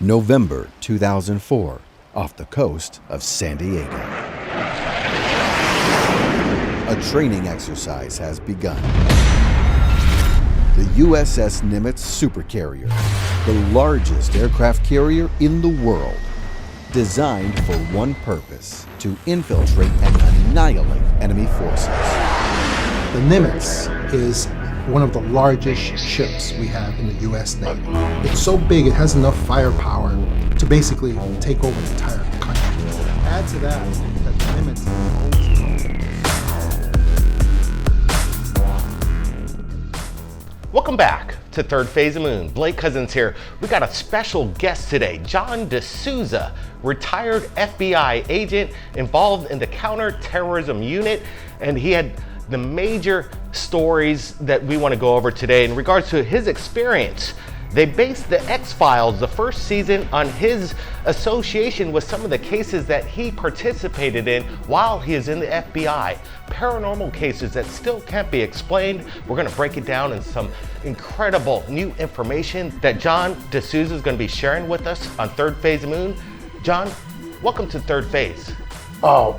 November 2004, off the coast of San Diego. A training exercise has begun. The USS Nimitz supercarrier, the largest aircraft carrier in the world, designed for one purpose: to infiltrate and annihilate enemy forces. The Nimitz is one of the largest ships we have in the U.S. Navy. It's so big, it has enough firepower to basically take over the entire country. Add to that the Nimitz holds. Welcome back to Third Phase of Moon. Blake Cousins here. We got a special guest today, John DeSouza, retired FBI agent involved in the counterterrorism unit, and he had the major stories that we want to go over today in regards to his experience. They based the X-Files, the first season, on his association with some of the cases that he participated in while he is in the FBI. Paranormal cases that still can't be explained. We're going to break it down in some incredible new information that John DeSouza is going to be sharing with us on Third Phase of Moon. John, welcome to Third Phase. Oh,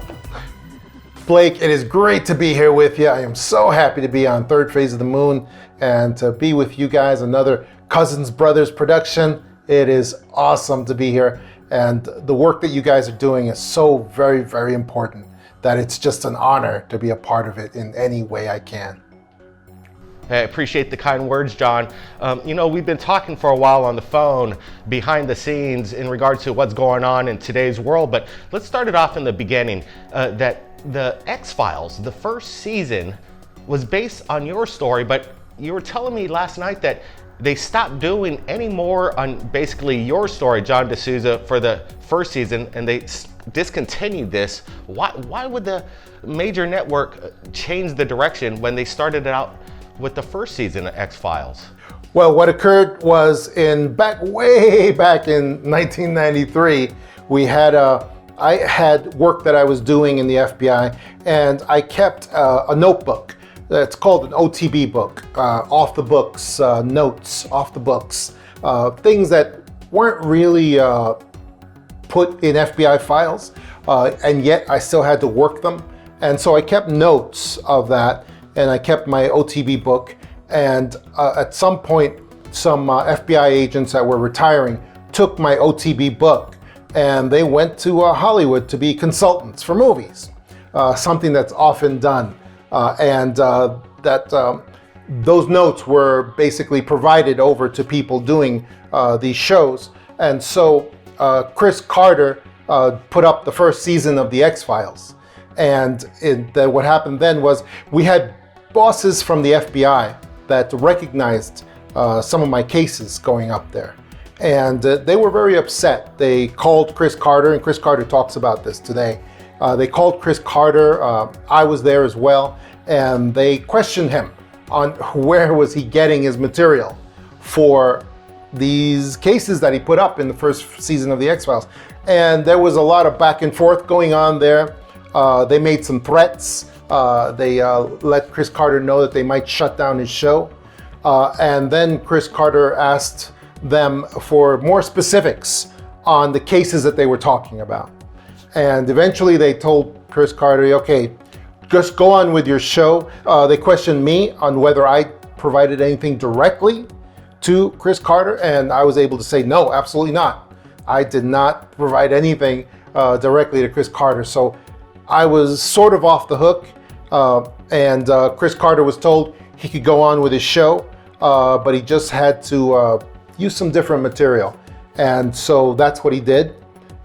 Blake, it is great to be here with you. I am so happy to be on Third Phase of the Moon and to be with you guys, another Cousins Brothers production. It is awesome to be here, and the work that you guys are doing is so very, very important that it's just an honor to be a part of it in any way I can. I appreciate the kind words, John. We've been talking for a while on the phone behind the scenes in regards to what's going on in today's world, but let's start it off in the beginning. That the X-Files, the first season, was based on your story, but you were telling me last night that they stopped doing any more on basically your story, John DeSouza, for the first season, and they discontinued this. Why would the major network change the direction when they started out with the first season of X-Files? Well, what occurred was way back in 1993, I had work that I was doing in the FBI, and I kept a notebook. It's called an OTB book, off the books, notes, off the books, things that weren't really put in FBI files, and yet I still had to work them. And so I kept notes of that, and I kept my OTB book. And at some point, some FBI agents that were retiring took my OTB book, and they went to Hollywood to be consultants for movies, something that's often done. Those notes were basically provided over to people doing these shows. And so Chris Carter put up the first season of the X-Files. And what happened then was we had bosses from the FBI that recognized some of my cases going up there. And they were very upset. They called Chris Carter, and Chris Carter talks about this today. They called Chris Carter, I was there as well, and they questioned him on where was he getting his material for these cases that he put up in the first season of the X-Files. And there was a lot of back and forth going on there. They made some threats. They let Chris Carter know that they might shut down his show. And then Chris Carter asked them for more specifics on the cases that they were talking about. And eventually they told Chris Carter, okay, just go on with your show. They questioned me on whether I provided anything directly to Chris Carter, and I was able to say, no, absolutely not. I did not provide anything directly to Chris Carter. So I was sort of off the hook, and Chris Carter was told he could go on with his show, but he just had to use some different material. And so that's what he did,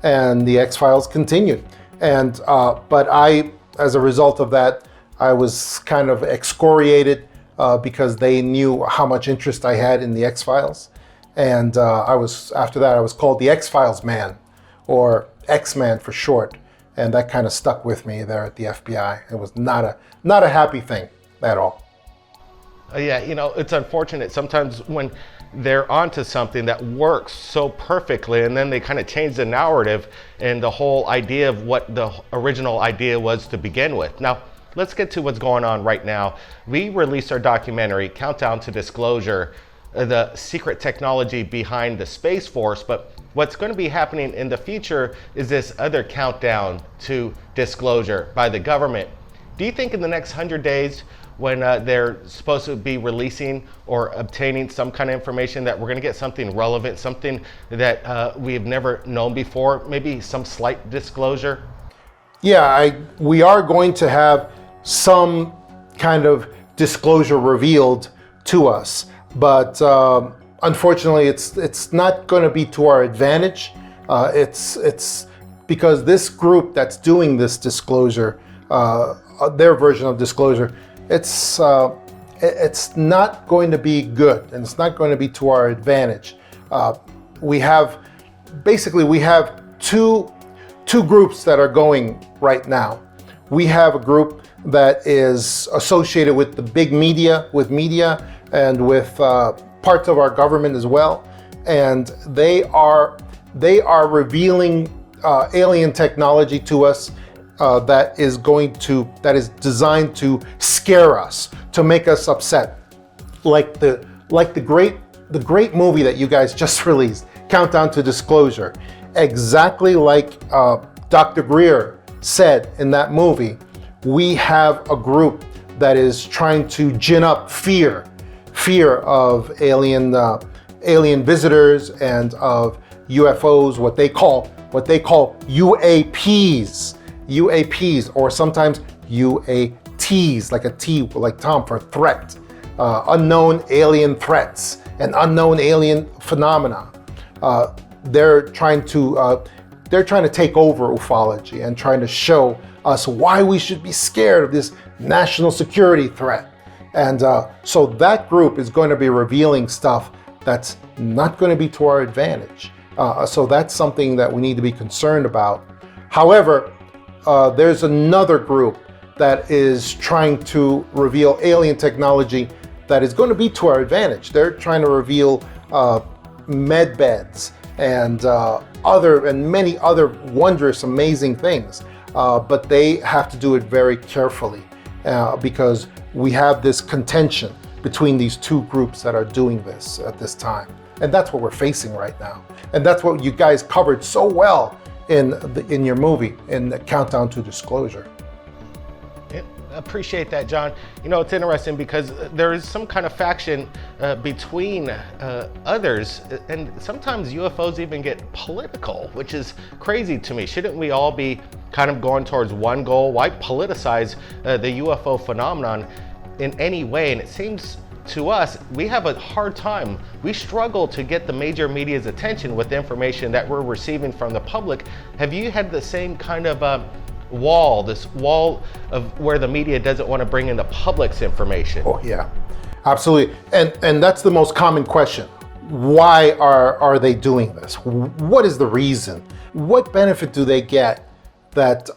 and the X-Files continued. And but I, as a result of that, I was kind of excoriated because they knew how much interest I had in the X-Files. And after that, I was called the X-Files man, or X-Man for short. And that kind of stuck with me there at the FBI. It was not a happy thing at all. Yeah, it's unfortunate sometimes when they're onto something that works so perfectly, and then they kind of change the narrative and the whole idea of what the original idea was to begin with. Now, let's get to what's going on right now. We released our documentary, Countdown to Disclosure, the secret technology behind the Space Force, but what's going to be happening in the future is this other countdown to disclosure by the government. Do you think in the next 100 days, when they're supposed to be releasing or obtaining some kind of information, that we're going to get something relevant, something that we've never known before, maybe some slight disclosure? Yeah, we are going to have some kind of disclosure revealed to us, but unfortunately, it's not going to be to our advantage. It's because this group that's doing this disclosure, their version of disclosure, it's not going to be good, and it's not going to be to our advantage. We have two groups that are going right now. We have a group that is associated with the big media, and with parts of our government as well, and they are revealing alien technology to us that is designed to scare us, to make us upset, like the great movie that you guys just released, Countdown to Disclosure. Exactly like Dr. Greer said in that movie, we have a group that is trying to gin up fear of alien visitors and of UFOs, what they call UAPs, or sometimes UATs, like a T, like Tom, for threat, unknown alien threats and unknown alien phenomena. They're trying to take over ufology and trying to show us why we should be scared of this national security threat. And so that group is going to be revealing stuff that's not going to be to our advantage. So that's something that we need to be concerned about. However, there's another group that is trying to reveal alien technology that is going to be to our advantage. They're trying to reveal med beds and many other wondrous, amazing things. But they have to do it very carefully because we have this contention between these two groups that are doing this at this time. And that's what we're facing right now. And that's what you guys covered so well in your movie, in the Countdown to Disclosure. Appreciate that, John. You know, it's interesting because there is some kind of faction between others, and sometimes UFOs even get political, which is crazy to me. Shouldn't we all be kind of going towards one goal? Why politicize the UFO phenomenon in any way? And it seems to us, we have a hard time. We struggle to get the major media's attention with the information that we're receiving from the public. Have you had the same kind of this wall of where the media doesn't want to bring in the public's information? Oh yeah, absolutely. And that's the most common question. Why are they doing this? What is the reason? What benefit do they get that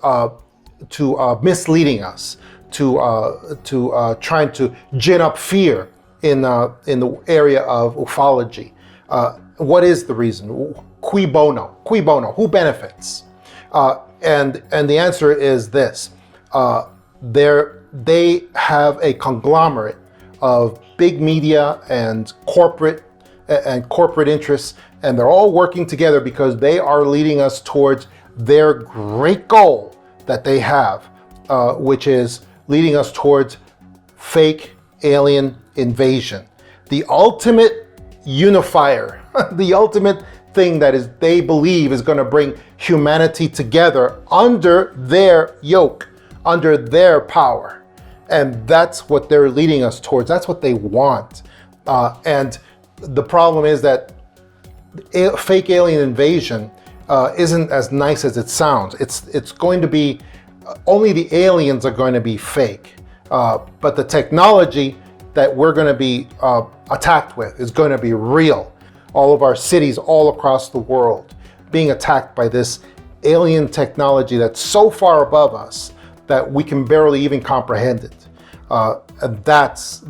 to misleading us, to trying to gin up fear in the area of ufology? What is the reason? Cui bono? Cui bono? Who benefits? And the answer is this: they have a conglomerate of big media and corporate interests, and they're all working together because they are leading us towards their great goal that they have, which is leading us towards fake alien invasion, the ultimate unifier, the ultimate thing that is they believe is going to bring humanity together under their yoke, under their power. And that's what they're leading us towards. That's what they want. And the problem is that fake alien invasion isn't as nice as it sounds. It's going to be, only the aliens are going to be fake. But the technology that we're going to be attacked with is going to be real. All of our cities all across the world being attacked by this alien technology that's so far above us that we can barely even comprehend it. And that's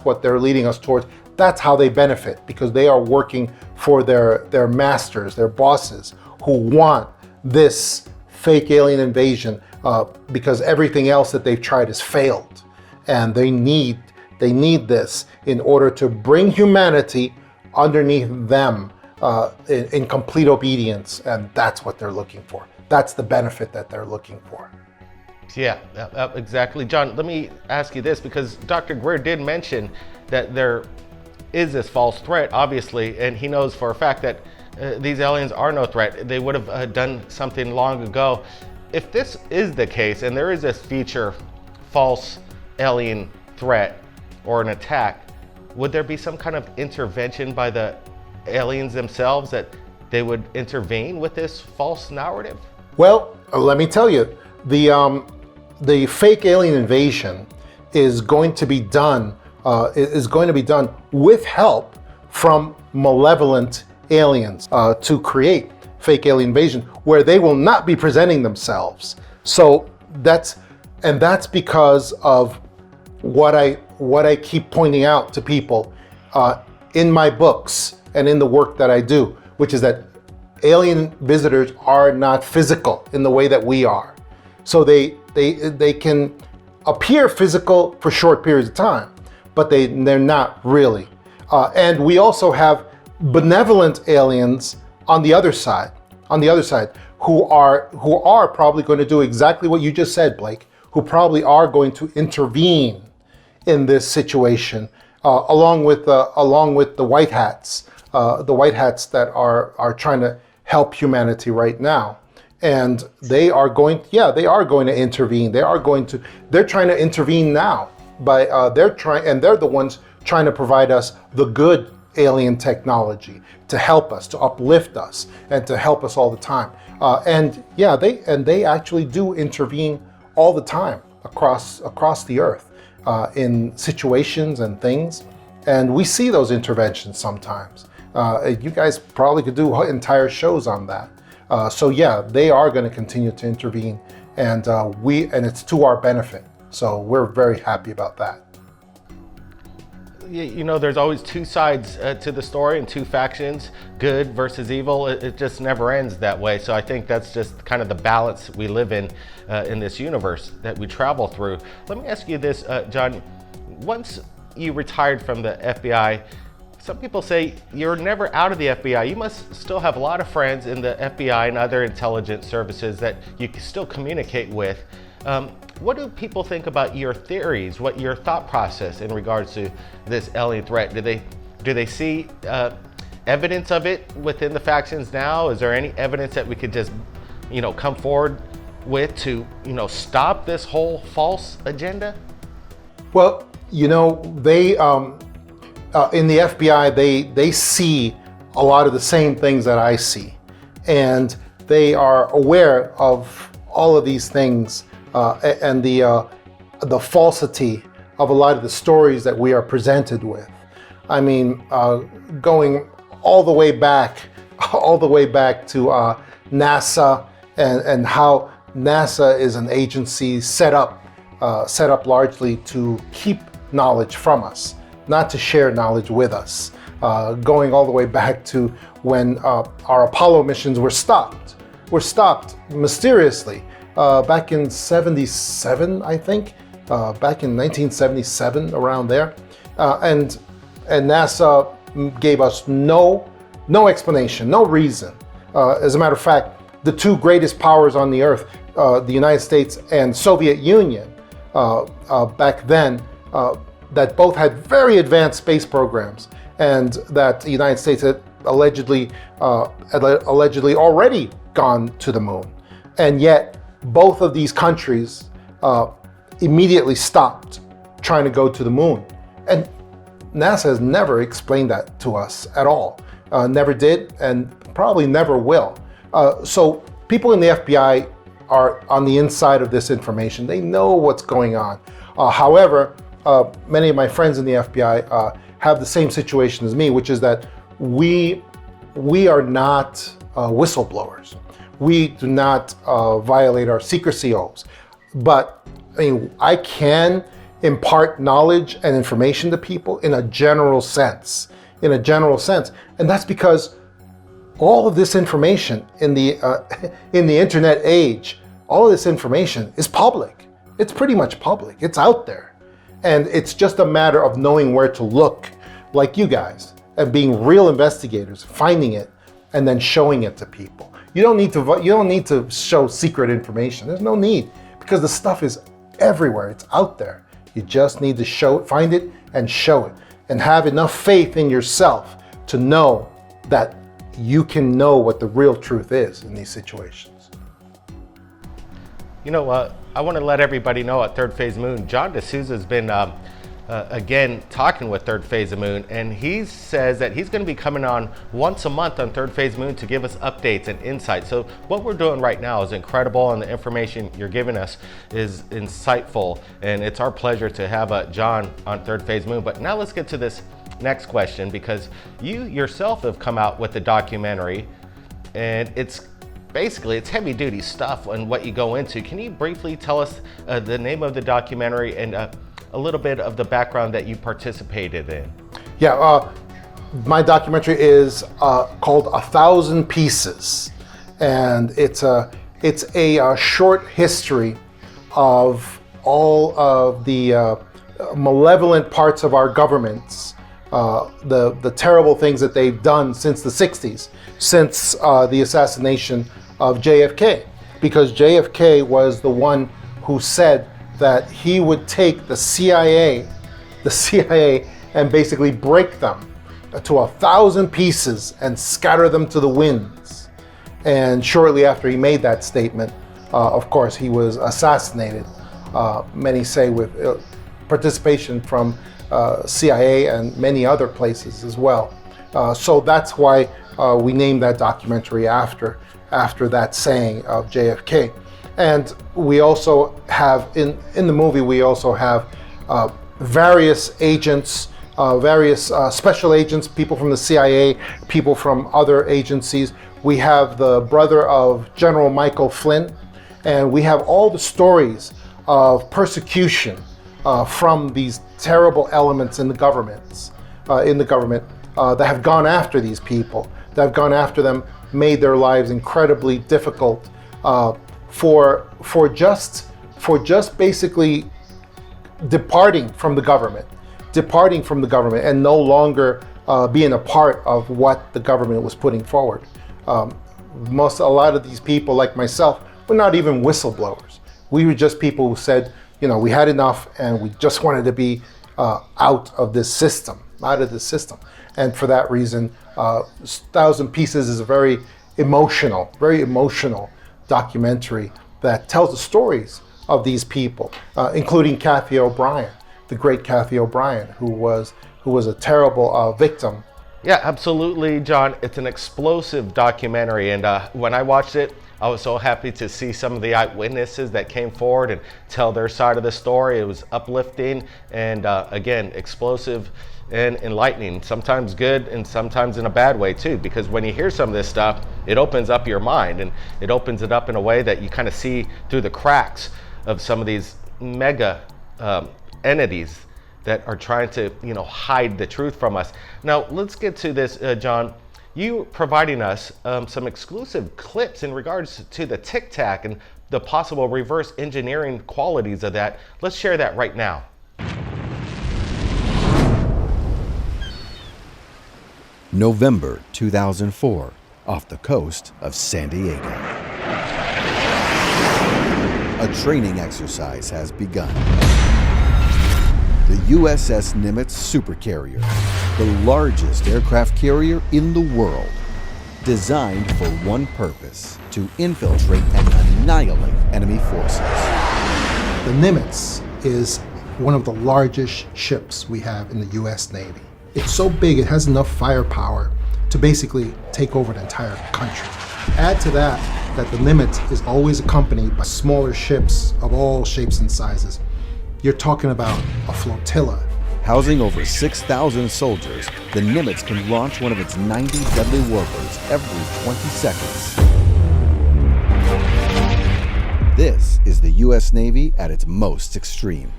what they're leading us towards. That's how they benefit, because they are working for their masters, their bosses, who want this fake alien invasion because everything else that they've tried has failed. And they need this in order to bring humanity underneath them, in complete obedience, and that's what they're looking for. That's the benefit that they're looking for. Yeah, exactly. John, let me ask you this, because Dr. Greer did mention that there is this false threat, obviously, and he knows for a fact that these aliens are no threat. They would have done something long ago. If this is the case, and there is this future false alien threat or an attack, would there be some kind of intervention by the aliens themselves, that they would intervene with this false narrative? Well, let me tell you, the fake alien invasion is going to be done with help from malevolent aliens to create fake alien invasion, where they will not be presenting themselves. So that's because of what I keep pointing out to people in my books and in the work that I do, which is that alien visitors are not physical in the way that we are. So they can appear physical for short periods of time, but they're not really. And we also have benevolent aliens on the other side, who are probably going to do exactly what you just said, Blake, who probably are going to intervene in this situation, along with the white hats, that are trying to help humanity right now. And they are going to intervene. They're trying to intervene now they're the ones trying to provide us the good alien technology to help us, to uplift us, and to help us all the time. They actually do intervene all the time across the earth in situations and things, and we see those interventions sometimes. You guys probably could do entire shows on that. They are going to continue to intervene, and it's to our benefit. So we're very happy about that. You know, there's always two sides to the story, and two factions, good versus evil. It just never ends that way. So I think that's just kind of the balance we live in this universe that we travel through. Let me ask you this, John. Once you retired from the FBI, some people say you're never out of the FBI. You must still have a lot of friends in the FBI and other intelligence services that you can still communicate with. What do people think about your theories? What your thought process in regards to this alien threat? Do they see evidence of it within the factions now? Is there any evidence that we could just, come forward with to, stop this whole false agenda? Well, they in the FBI, they see a lot of the same things that I see, and they are aware of all of these things. And the falsity of a lot of the stories that we are presented with. I mean, going all the way back to NASA, and how NASA is an agency set up largely to keep knowledge from us, not to share knowledge with us. Going all the way back to when our Apollo missions were stopped mysteriously. Back in 77, I think, back in 1977, around there. And NASA gave us no explanation, no reason. As a matter of fact, the two greatest powers on the earth, the United States and Soviet Union, back then, that both had very advanced space programs, and that the United States had allegedly already gone to the moon. And yet, both of these countries immediately stopped trying to go to the moon. And NASA has never explained that to us at all. Never did, and probably never will. So people in the FBI are on the inside of this information. They know what's going on. However, many of my friends in the FBI have the same situation as me, which is that we are not whistleblowers. We do not violate our secrecy oaths, but I can impart knowledge and information to people in a general sense, and that's because all of this information in the internet age, all of this information is public. It's pretty much public. It's out there, and it's just a matter of knowing where to look, like you guys. and being real investigators, finding it, and then showing it to people. You don't need to show secret information. There's no need, because the stuff is everywhere. It's out there. You just need to find it and show it, and have enough faith in yourself to know that you can know what the real truth is in these situations. You know, I want to let everybody know at Third Phase Moon, John DeSouza has been again talking with Third Phase of Moon, and he says that he's going to be coming on once a month on Third Phase Moon to give us updates and insights. So what we're doing right now is incredible, and the information you're giving us is insightful, and it's our pleasure to have John on Third Phase Moon. But now let's get to this next question, because you yourself have come out with the documentary, and it's heavy duty stuff and what you go into. Can you briefly tell us the name of the documentary and a little bit of the background that you participated in? Yeah, my documentary is called 1,000 Pieces, and it's a short history of all of the malevolent parts of our governments, the terrible things that they've done since the 60s, since the assassination of JFK, because JFK was the one who said that he would take the CIA and basically break them to 1,000 pieces and scatter them to the winds. And shortly after he made that statement, of course, he was assassinated, many say with participation from CIA and many other places as well. So that's why we named that documentary after that saying of JFK. And we also have, in the movie, we also have various agents, various special agents, people from the CIA, people from other agencies. We have the brother of General Michael Flynn, and we have all the stories of persecution from these terrible elements in the government that have gone after these people, that have gone after them, made their lives incredibly difficult for just basically departing from the government, and no longer being a part of what the government was putting forward. A lot of these people, like myself, were not even whistleblowers. We were just people who said, we had enough and we just wanted to be out of this system. And for that reason, 1,000 Pieces is a very emotional documentary that tells the stories of these people, including Kathy O'Brien, the great Kathy O'Brien, who was a terrible victim. Yeah, absolutely, John. It's an explosive documentary, and when I watched it, I was so happy to see some of the eyewitnesses that came forward and tell their side of the story. It was uplifting and, again, explosive and enlightening, sometimes good and sometimes in a bad way too, because when you hear some of this stuff, it opens up your mind, and it opens it up in a way that you kind of see through the cracks of some of these mega entities that are trying to hide the truth from us. Now let's get to this, John. You providing us some exclusive clips in regards to the Tic Tac and the possible reverse engineering qualities of that. Let's share that right now. November 2004, off the coast of San Diego. A training exercise has begun. The USS Nimitz supercarrier, the largest aircraft carrier in the world, designed for one purpose: to infiltrate and annihilate enemy forces. The Nimitz is one of the largest ships we have in the US Navy. It's so big, it has enough firepower to basically take over the entire country. Add to that the Nimitz is always accompanied by smaller ships of all shapes and sizes. You're talking about a flotilla. Housing over 6,000 soldiers, the Nimitz can launch one of its 90 deadly warbirds every 20 seconds. This is the US Navy at its most extreme.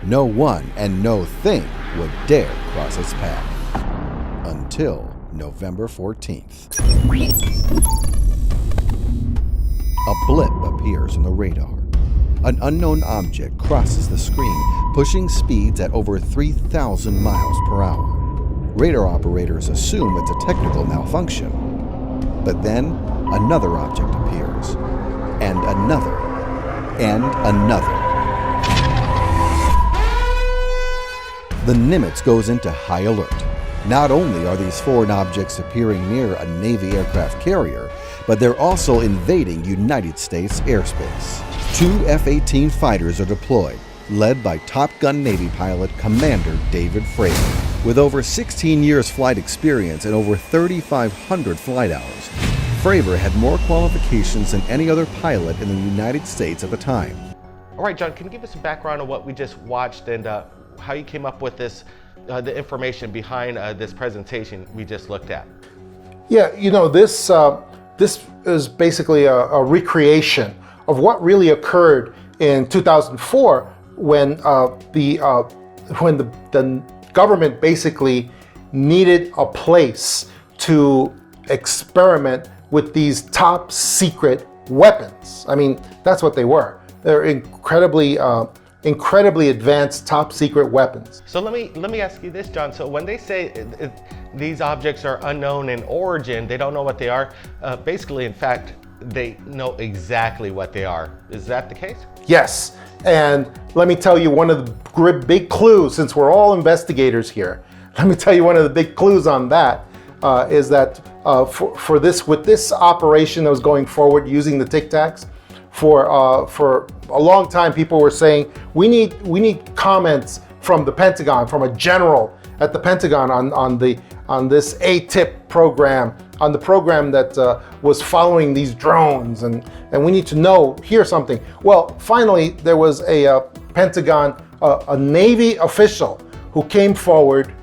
No one and no thing would dare cross its path. Until November 14th. A blip appears on the radar. An unknown object crosses the screen, pushing speeds at over 3,000 miles per hour. Radar operators assume it's a technical malfunction. But then, another object appears, and another, and another. The Nimitz goes into high alert. Not only are these foreign objects appearing near a Navy aircraft carrier, but they're also invading United States airspace. 2 F-18 fighters are deployed, led by Top Gun Navy pilot Commander David Fravor. With over 16 years flight experience and over 3,500 flight hours, Fravor had more qualifications than any other pilot in the United States at the time. All right, John, can you give us a background on what we just watched and how you came up with this, the information behind this presentation we just looked at? Yeah, you know, this is basically a recreation of what really occurred in 2004 when the government basically needed a place to experiment with these top secret weapons. I mean, that's what they were. They're incredibly advanced top secret weapons. So let me ask you this, John. So when they say these objects are unknown in origin, they don't know what they are, basically, in fact, they know exactly what they are. Is that the case? Yes. And let me tell you one of the big clues, since we're all investigators here, let me tell you one of the big clues on that is that with this operation that was going forward using the Tic Tacs, for a long time people were saying we need comments from the Pentagon, from a general at the Pentagon on this ATIP program, on the program that was following these drones, and we need to hear something. Well, finally there was a Pentagon, a Navy official who came forward,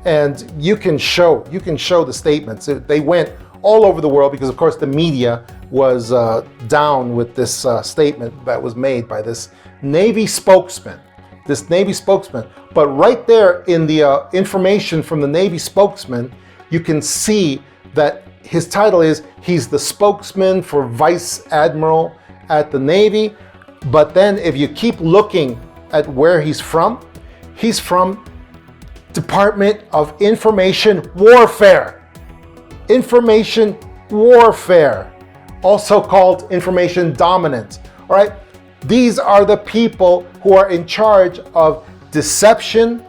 and you can show the statements. They went all over the world because, of course, the media was down with this statement that was made by this Navy spokesman. But right there in the information from the Navy spokesman, you can see that his title is, he's the spokesman for Vice Admiral at the Navy. But then if you keep looking at where he's from Department of Information Warfare. Information warfare, also called information dominance. All right, these are the people who are in charge of deception,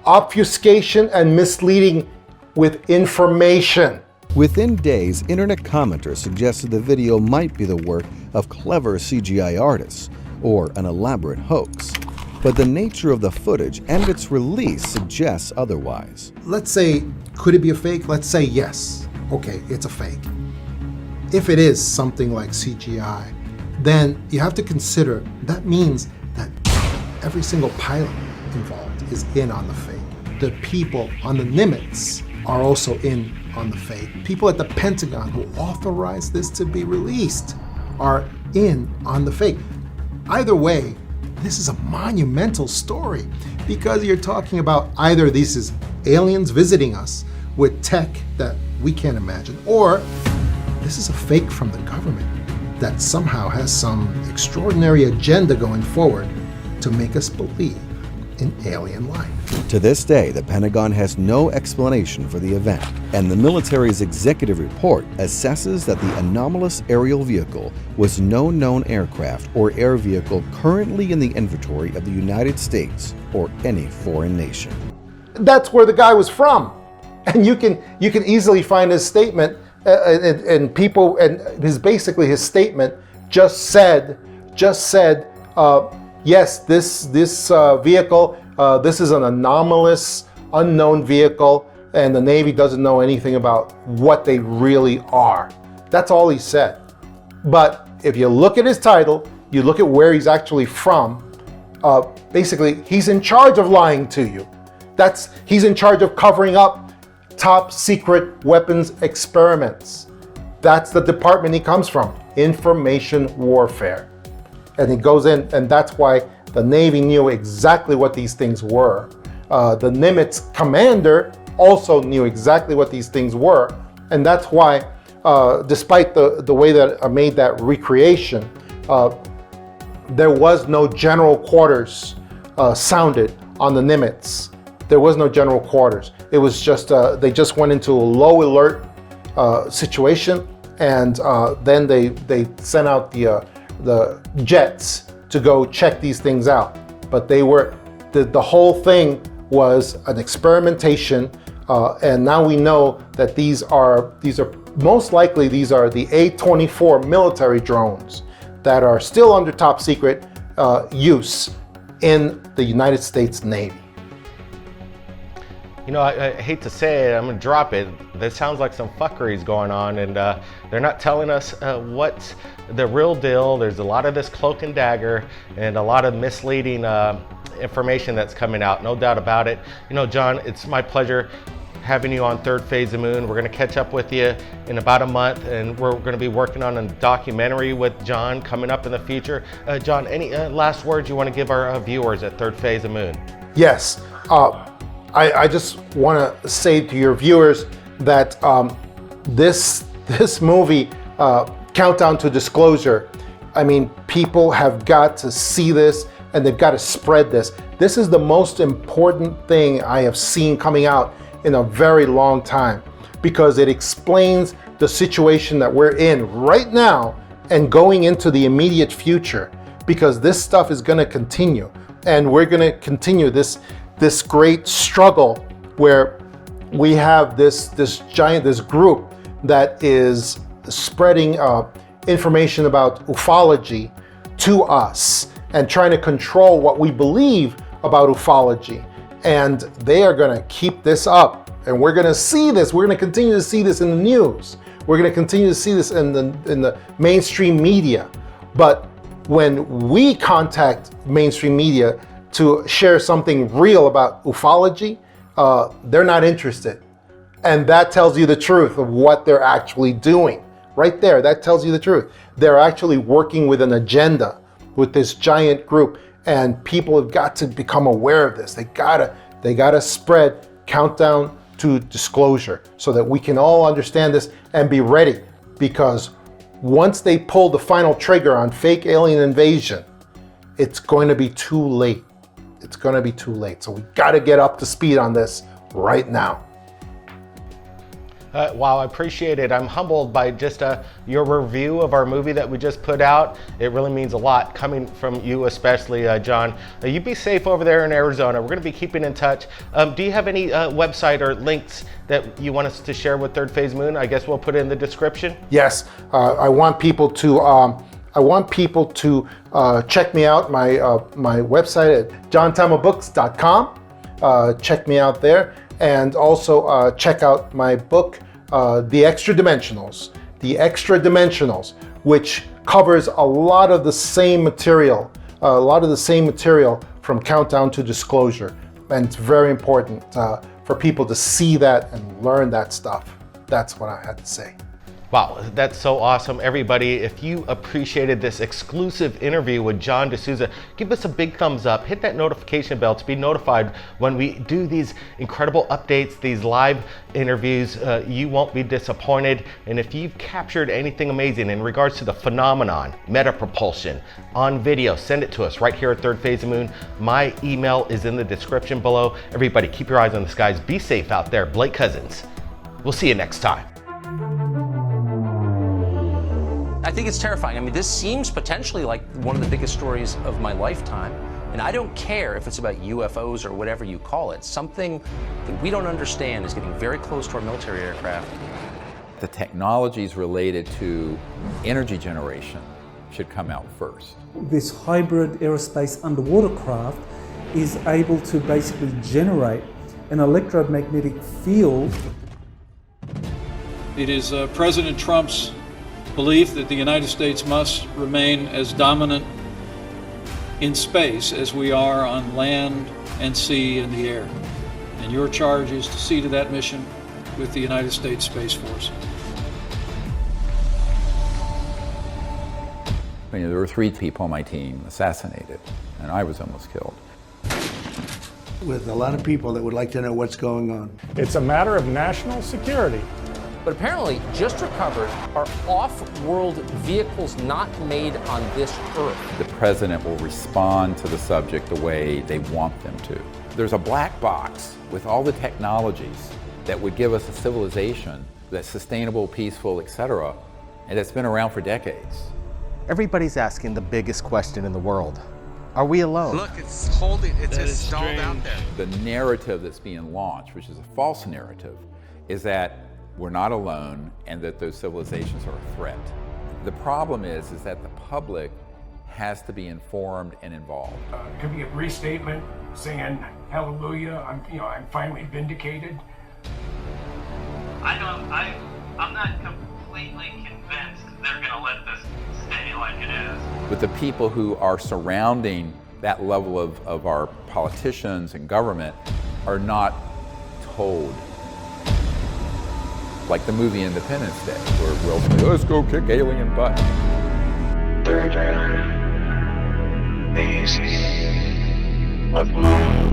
obfuscation, and misleading with information. Within days, internet commenters suggested the video might be the work of clever CGI artists or an elaborate hoax. But the nature of the footage and its release suggests otherwise. Let's say, could it be a fake? Let's say yes. Okay, it's a fake. If it is something like CGI, then you have to consider that means that every single pilot involved is in on the fake. The people on the Nimitz are also in on the fake. People at the Pentagon who authorized this to be released are in on the fake. Either way, this is a monumental story because you're talking about either this is aliens visiting us with tech that we can't imagine, or this is a fake from the government that somehow has some extraordinary agenda going forward to make us believe in alien life. To this day, the Pentagon has no explanation for the event, and the military's executive report assesses that the anomalous aerial vehicle was no known aircraft or air vehicle currently in the inventory of the United States or any foreign nation. That's where the guy was from. And you can easily find his statement, and basically his statement just said, yes, this vehicle, this is an anomalous, unknown vehicle, and the Navy doesn't know anything about what they really are. That's all he said. But if you look at his title, you look at where he's actually from, basically he's in charge of lying to you. He's in charge of covering up top secret weapons experiments. That's the department he comes from, information warfare. And he goes in, and that's why the Navy knew exactly what these things were. The Nimitz commander also knew exactly what these things were. And that's why, despite the way that I made that recreation, there was no general quarters sounded on the Nimitz. there was no general quarters. It was just, they just went into a low alert situation, and then they sent out the jets to go check these things out. But they were, the whole thing was an experimentation, and now we know that these are most likely these are the A-24 military drones that are still under top secret use in the United States Navy. You know, I hate to say it, I'm gonna drop it. This sounds like some fuckery's going on, and they're not telling us what's the real deal. There's a lot of this cloak and dagger and a lot of misleading information that's coming out, no doubt about it. You know, John, it's my pleasure having you on Third Phase of Moon. We're gonna catch up with you in about a month, and we're gonna be working on a documentary with John coming up in the future. John, any last words you wanna give our viewers at Third Phase of Moon? Yes, I just wanna say to your viewers that this movie, Countdown to Disclosure, I mean, people have got to see this and they've got to spread this. This is the most important thing I have seen coming out in a very long time, because it explains the situation that we're in right now and going into the immediate future, because this stuff is going to continue, and we're going to continue this great struggle where we have this group that is spreading information about ufology to us and trying to control what we believe about ufology. And they are going to keep this up, and we're going to see this. We're going to continue to see this in the news. We're going to continue to see this in the mainstream media. But when we contact mainstream media to share something real about ufology, they're not interested. And that tells you the truth of what they're actually doing. Right there, that tells you the truth. They're actually working with an agenda with this giant group, and people have got to become aware of this. They gotta spread Countdown to Disclosure so that we can all understand this and be ready, because once they pull the final trigger on fake alien invasion, it's going to be too late. It's going to be too late. So we got to get up to speed on this right now. Wow, I appreciate it. I'm humbled by just your review of our movie that we just put out. It really means a lot coming from you, especially, John. You be safe over there in Arizona. We're going to be keeping in touch. Do you have any website or links that you want us to share with Third Phase Moon? I guess we'll put it in the description. Yes, I want people to check me out. My website at johntamabooks.com. Check me out there. And also check out my book, The Extra Dimensionals. The Extra Dimensionals, which covers a lot of the same material, from Countdown to Disclosure. And it's very important for people to see that and learn that stuff. That's what I had to say. Wow, that's so awesome. Everybody, if you appreciated this exclusive interview with John DeSouza, give us a big thumbs up, hit that notification bell to be notified when we do these incredible updates, these live interviews. You won't be disappointed. And if you've captured anything amazing in regards to the phenomenon, metapropulsion, on video, send it to us right here at Third Phase of Moon. My email is in the description below. Everybody, keep your eyes on the skies. Be safe out there. Blake Cousins. We'll see you next time. I think it's terrifying. I mean, this seems potentially like one of the biggest stories of my lifetime. And I don't care if it's about UFOs or whatever you call it. Something that we don't understand is getting very close to our military aircraft. The technologies related to energy generation should come out first. This hybrid aerospace underwater craft is able to basically generate an electromagnetic field. It is President Trump's belief that the United States must remain as dominant in space as we are on land and sea and the air. And your charge is to see to that mission with the United States Space Force. There were 3 people on my team assassinated, and I was almost killed. With a lot of people that would like to know what's going on. It's a matter of national security. But apparently, just recovered are off-world vehicles not made on this Earth. The president will respond to the subject the way they want them to. There's a black box with all the technologies that would give us a civilization that's sustainable, peaceful, etc., and that's been around for decades. Everybody's asking the biggest question in the world. Are we alone? Look, it's holding, it's just stalled out there. The narrative that's being launched, which is a false narrative, is that we're not alone and that those civilizations are a threat. The problem is that the public has to be informed and involved. It could be a brief statement saying, hallelujah, I'm finally vindicated. I'm not completely convinced they're gonna let this stay like it is. But the people who are surrounding that level of our politicians and government are not told. Like the movie Independence Day, where Will Smith, let's go kick alien butt. Thirdphaseofmoon.